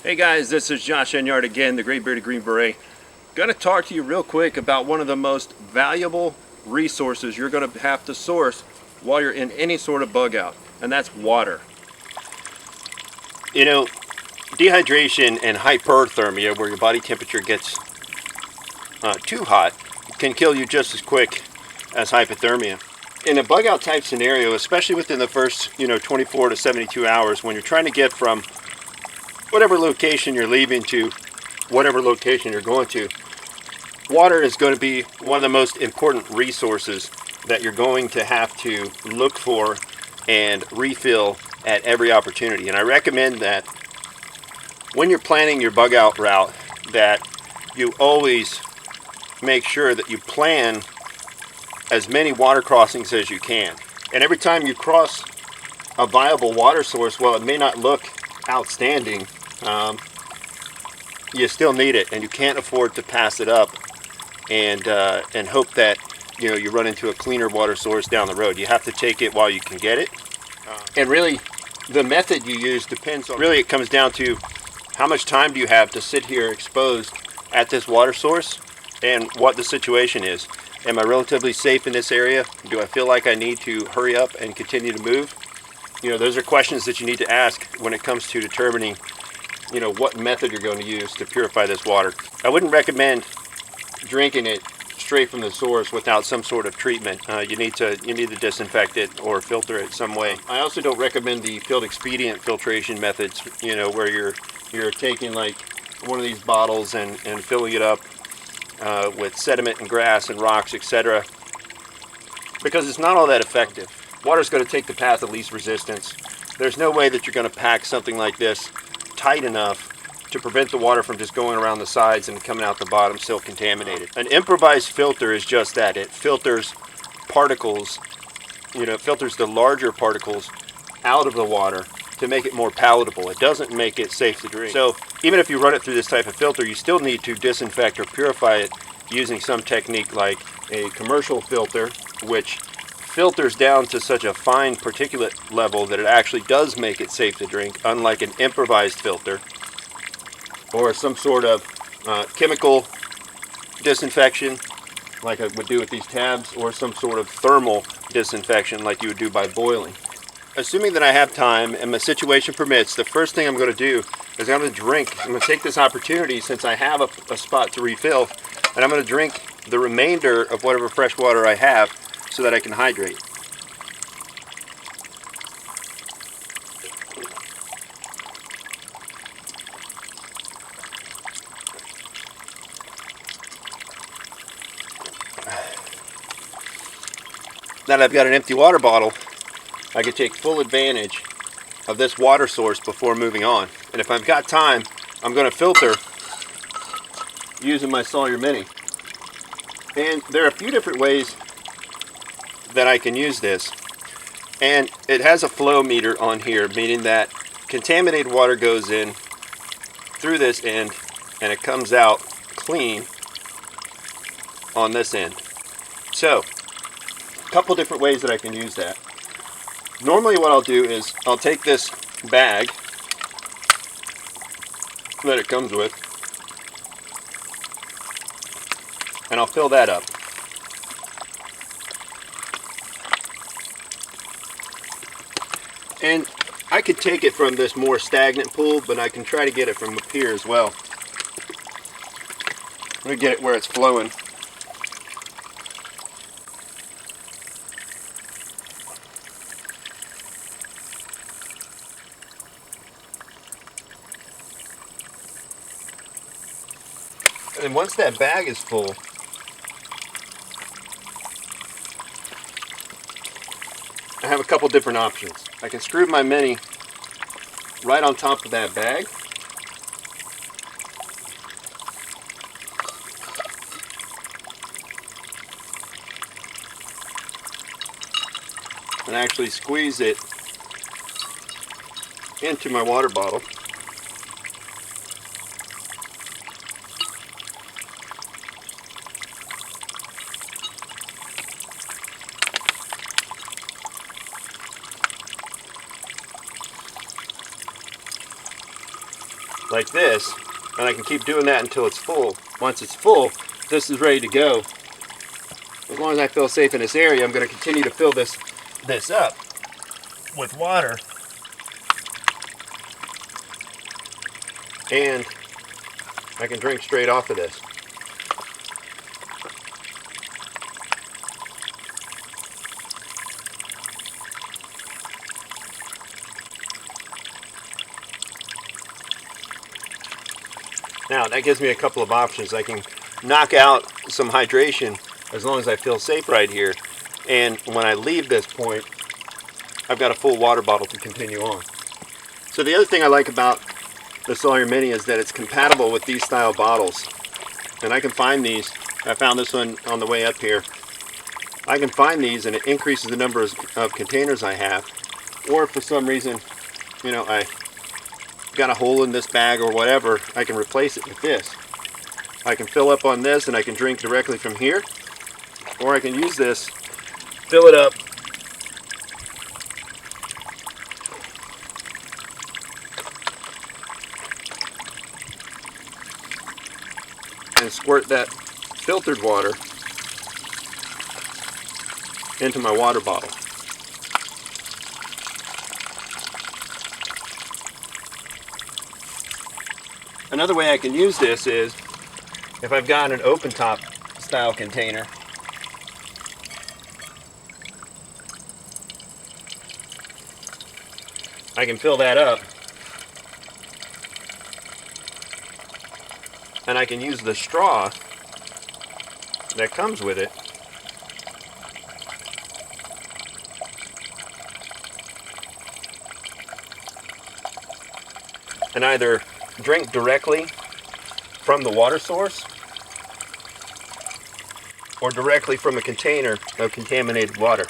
Hey guys, this is Josh Enyard again, the Great Bearded Green Beret. Gonna talk to you real quick about one of the most valuable resources you're gonna have to source while you're in any sort of bug out, and that's water. You know, dehydration and hyperthermia, where your body temperature gets too hot, can kill you just as quick as hypothermia. In a bug out type scenario, especially within the first 24 to 72 hours, when you're trying to get from whatever location you're leaving to whatever location you're going to, water is going to be one of the most important resources that you're going to have to look for and refill at every opportunity. And I recommend that when you're planning your bug out route, that you always make sure that you plan as many water crossings as you can. And every time you cross a viable water source, while it may not look outstanding, you still need it, and you can't afford to pass it up and hope that you run into a cleaner water source down the road. You have to take it while you can get it. And really, the method you use depends on, really it comes down to how much time do you have to sit here exposed at this water source and what the situation is. Am I relatively safe in this area? Do I feel like I need to hurry up and continue to move? Those are questions that you need to ask when it comes to determining what method you're going to use to purify this water. I wouldn't recommend drinking it straight from the source without some sort of treatment. You need to disinfect it or filter it some way. I also don't recommend the field expedient filtration methods, where you're taking like one of these bottles and filling it up with sediment and grass and rocks, etc., because it's not all that effective. Water's going to take the path of least resistance. There's no way that you're going to pack something like this tight enough to prevent the water from just going around the sides and coming out the bottom still contaminated. An improvised filter is just that. It filters particles, it filters the larger particles out of the water to make it more palatable. It doesn't make it safe to drink. So even if you run it through this type of filter, you still need to disinfect or purify it using some technique like a commercial filter, which filters down to such a fine particulate level that it actually does make it safe to drink, unlike an improvised filter or some sort of chemical disinfection like I would do with these tabs, or some sort of thermal disinfection like you would do by boiling. Assuming that I have time and my situation permits, the first thing I'm going to do is I'm going to take this opportunity, since I have a spot to refill, and I'm going to drink the remainder of whatever fresh water I have so that I can hydrate. Now that I've got an empty water bottle, I can take full advantage of this water source before moving on. And if I've got time, I'm going to filter using my Sawyer Mini. And there are a few different ways that I can use this. And it has a flow meter on here, meaning that contaminated water goes in through this end and it comes out clean on this end. So, a couple different ways that I can use that. Normally what I'll do is I'll take this bag that it comes with and I'll fill that up. And I could take it from this more stagnant pool, but I can try to get it from up here as well. Let me get it where it's flowing. And once that bag is full, I have a couple different options. I can screw my Mini right on top of that bag, and actually squeeze it into my water bottle. like this, and I can keep doing that until it's full. Once it's full, this is ready to go. As long as I feel safe in this area, I'm going to continue to fill this up with water. And I can drink straight off of this. Now that gives me a couple of options. I can knock out some hydration as long as I feel safe right here. And when I leave this point, I've got a full water bottle to continue on. So the other thing I like about the Sawyer Mini is that it's compatible with these style bottles. And I can find these. I found this one on the way up here. I can find these and it increases the number of containers I have. Or if for some reason, you know, I got a hole in this bag or whatever, I can replace it with this. I can fill up on this and I can drink directly from here, or I can use this, fill it up, and squirt that filtered water into my water bottle. Another way I can use this is if I've got an open top style container. I can fill that up and I can use the straw that comes with it and either drink directly from the water source or directly from a container of contaminated water.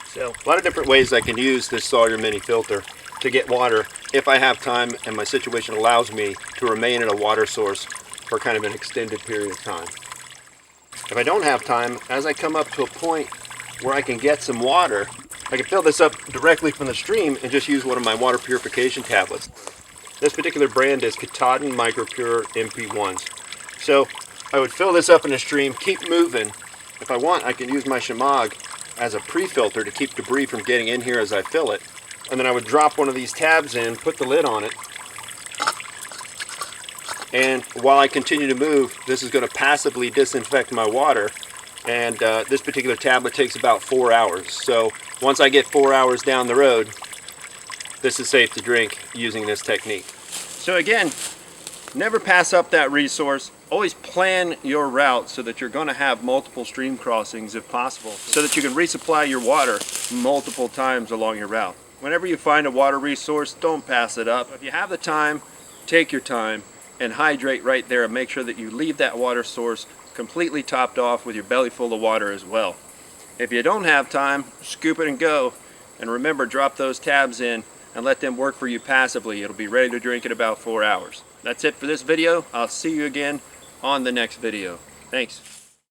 So a lot of different ways I can use this Sawyer Mini filter to get water if I have time and my situation allows me to remain at a water source for kind of an extended period of time. If I don't have time, as I come up to a point where I can get some water, I can fill this up directly from the stream and just use one of my water purification tablets. This particular brand is Katahdin Micropure MP1s. So I would fill this up in a stream, keep moving. If I want, I can use my Shimag as a pre-filter to keep debris from getting in here as I fill it. And then I would drop one of these tabs in, put the lid on it, and while I continue to move, this is going to passively disinfect my water. And this particular tablet takes about 4 hours. So once I get 4 hours down the road, this is safe to drink using this technique. So again, never pass up that resource. Always plan your route so that you're going to have multiple stream crossings if possible, so that you can resupply your water multiple times along your route. Whenever you find a water resource, don't pass it up. If you have the time, take your time and hydrate right there and make sure that you leave that water source completely topped off with your belly full of water as well. If you don't have time, scoop it and go. And remember, drop those tabs in and let them work for you passively. It'll be ready to drink in about 4 hours. That's it for this video. I'll see you again on the next video. Thanks.